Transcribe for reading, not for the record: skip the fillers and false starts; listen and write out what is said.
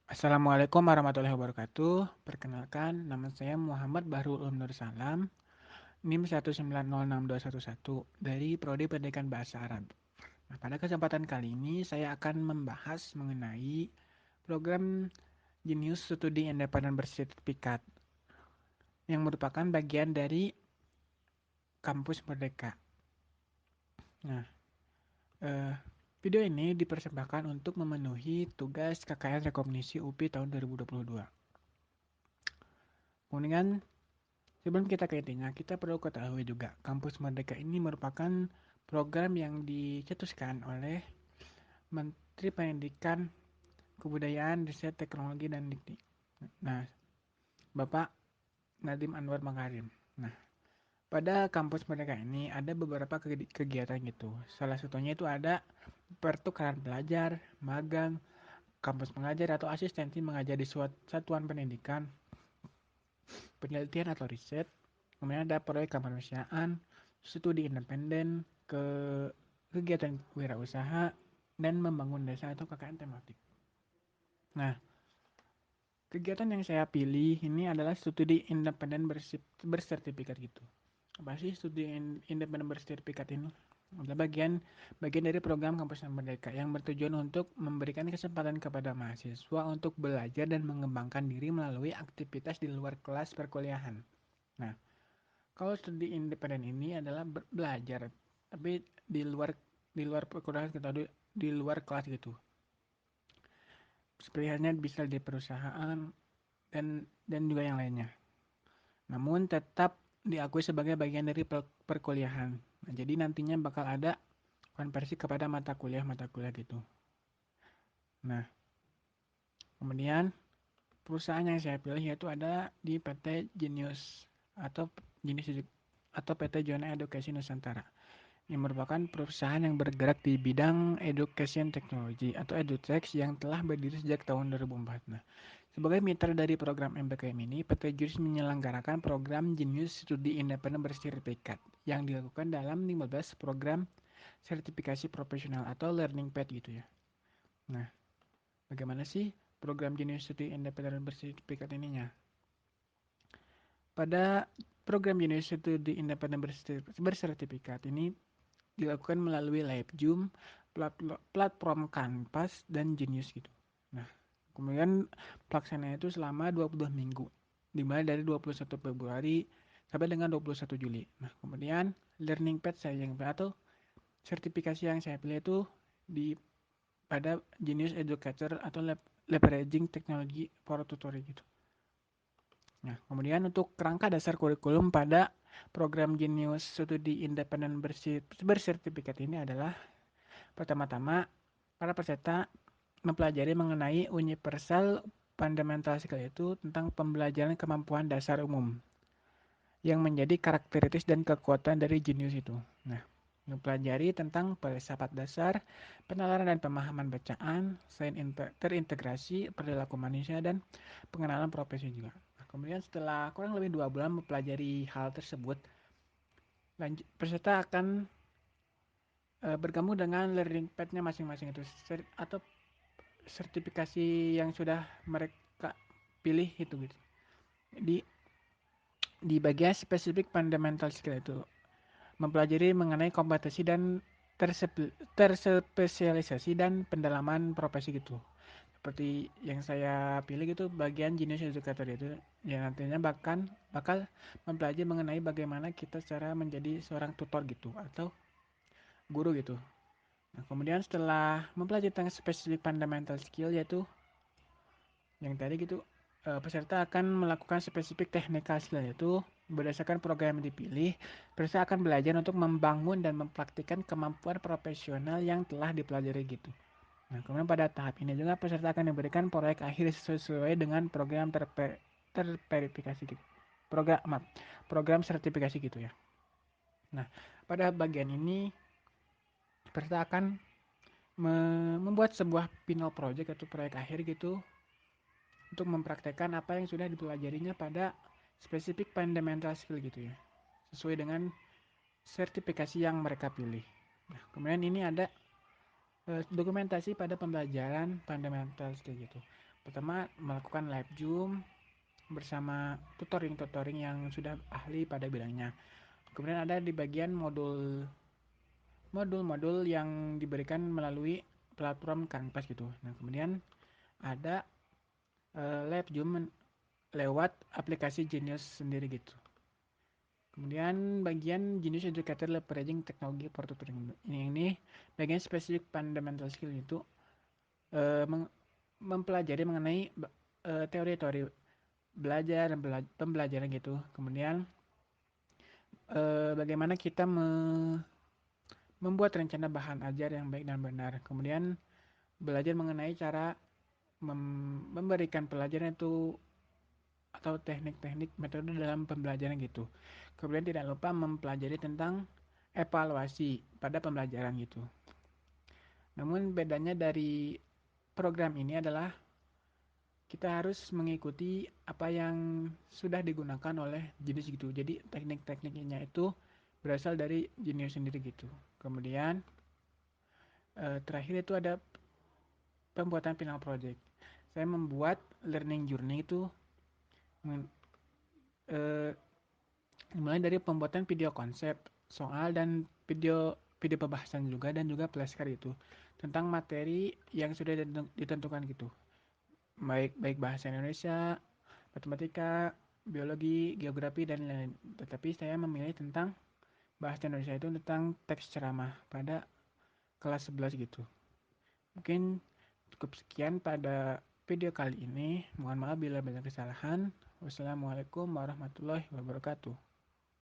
Assalamualaikum warahmatullahi wabarakatuh. Perkenalkan, nama saya Muhammad Bahrul Ulum Nur Salam, NIM 1906211 dari Prodi Pendidikan Bahasa Arab. Nah, pada kesempatan kali ini saya akan membahas mengenai program Jenius Studi Independen Bersertifikat yang merupakan bagian dari Kampus Merdeka. Nah, eh, video ini dipersembahkan untuk memenuhi tugas KKN Rekognisi UPI tahun 2022. Kemudian sebelum kita ke intinya, kita perlu ketahui juga, Kampus Merdeka ini merupakan program yang dicetuskan oleh Menteri Pendidikan, Kebudayaan, Riset, Teknologi, dan Dikti. Nah, Bapak Nadiem Anwar Makarim. Nah, pada Kampus Merdeka ini ada beberapa kegiatan gitu. Salah satunya itu ada pertukaran pelajar, magang, kampus mengajar atau asistensi mengajar di satuan pendidikan, penelitian atau riset. Kemudian ada proyek kemanusiaan, studi independen, ke kegiatan wirausaha, dan membangun desa atau KKN tematik. Nah, kegiatan yang saya pilih ini adalah studi independen bersertifikat gitu. Apa sih studi independen bersertifikat ini? Adalah bagian dari program Kampus Merdeka yang bertujuan untuk memberikan kesempatan kepada mahasiswa untuk belajar dan mengembangkan diri melalui aktivitas di luar kelas perkuliahan. Nah, kalau studi independen ini adalah belajar, tapi di luar perkuliahan kita di luar kelas gitu. Seperti halnya bisa di perusahaan dan juga yang lainnya. Namun tetap diakui sebagai bagian dari perkuliahan. Nah, jadi nantinya bakal ada konversi kepada mata kuliah gitu. Nah, kemudian perusahaan yang saya pilih yaitu ada di PT Genius atau Genius atau PT Jona Edukasi Nusantara, yang merupakan perusahaan yang bergerak di bidang education technology atau edutech yang telah berdiri sejak tahun 2004. Nah, sebagai mitra dari program MBKM ini, PT Jurus menyelenggarakan program Genius Studi Independen Bersertifikat yang dilakukan dalam 15 program sertifikasi profesional atau learning path gitu ya. Nah, bagaimana sih program Genius Studi Independen Bersertifikat ininya? Pada program Genius Studi Independen Bersertifikat ini dilakukan melalui live Zoom, platform Canvas, dan Genius gitu. Nah, kemudian pelaksanaannya itu selama 22 minggu, dimulai dari 21 Februari sampai dengan 21 Juli. Nah, kemudian learning path saya yang atau sertifikasi yang saya pilih itu di pada Genius Educator atau Leveraging Technology for Tutoring gitu. Nah, kemudian untuk kerangka dasar kurikulum pada program Genius Studi Independen Bersertifikat ini adalah pertama-tama para peserta mempelajari mengenai universal fundamental skill, itu tentang pembelajaran kemampuan dasar umum yang menjadi karakteristik dan kekuatan dari Genius itu. Nah, mempelajari tentang filsafat dasar, penalaran dan pemahaman bacaan, selain terintegrasi, perilaku manusia, dan pengenalan profesi juga. Nah, kemudian setelah kurang lebih 2 bulan mempelajari hal tersebut, peserta akan bergabung dengan learning path-nya masing-masing itu atau sertifikasi yang sudah mereka pilih itu gitu. Di di bagian spesifik fundamental skill itu mempelajari mengenai kompetensi dan terspesialisasi dan pendalaman profesi gitu. Seperti yang saya pilih gitu bagian Genius Educator itu, ya nantinya bakal mempelajari mengenai bagaimana kita cara menjadi seorang tutor gitu atau guru gitu. Nah, kemudian setelah mempelajari tentang spesifik fundamental skill yaitu yang tadi gitu, peserta akan melakukan spesifik technical skill, yaitu berdasarkan program yang dipilih, peserta akan belajar untuk membangun dan mempraktikkan kemampuan profesional yang telah dipelajari gitu. Nah, kemudian pada tahap ini juga peserta akan diberikan proyek akhir sesuai dengan program terverifikasi gitu. Program sertifikasi gitu ya. Nah, pada bagian ini peserta akan membuat sebuah final project atau proyek akhir gitu untuk mempraktekkan apa yang sudah dipelajarinya pada spesifik fundamental skill gitu ya, sesuai dengan sertifikasi yang mereka pilih. Nah, kemudian ini ada dokumentasi pada pembelajaran fundamental skill gitu. pertama melakukan live Zoom bersama tutoring yang sudah ahli pada bidangnya. Kemudian ada di bagian modul-modul yang diberikan melalui platform Canvas gitu. Nah, kemudian ada live Zoom lewat aplikasi Genius sendiri gitu. Kemudian bagian Genius Educator Leveraging Technology for Tutoring. Ini bagian spesifik fundamental skill itu eh, mempelajari mengenai teori-teori belajar dan pembelajaran gitu. Kemudian bagaimana kita membuat rencana bahan ajar yang baik dan benar. Kemudian belajar mengenai cara memberikan pelajaran itu atau teknik-teknik metode dalam pembelajaran gitu. Kemudian tidak lupa mempelajari tentang evaluasi pada pembelajaran gitu. Namun bedanya dari program ini adalah kita harus mengikuti apa yang sudah digunakan oleh jenis gitu. Jadi teknik-tekniknya itu berasal dari jenis sendiri gitu. Kemudian terakhir itu ada pembuatan final project. Saya membuat learning journey itu eh, mulai dari pembuatan video konsep, soal dan video video pembahasan juga dan juga flashcard itu tentang materi yang sudah ditentukan gitu. Baik baik bahasa Indonesia, matematika, biologi, geografi dan lain-lain. Tetapi saya memilih tentang bahasa Indonesia itu tentang teks ceramah pada kelas 11 gitu. Mungkin cukup sekian pada video kali ini. Mohon maaf bila banyak kesalahan. Wassalamualaikum warahmatullahi wabarakatuh.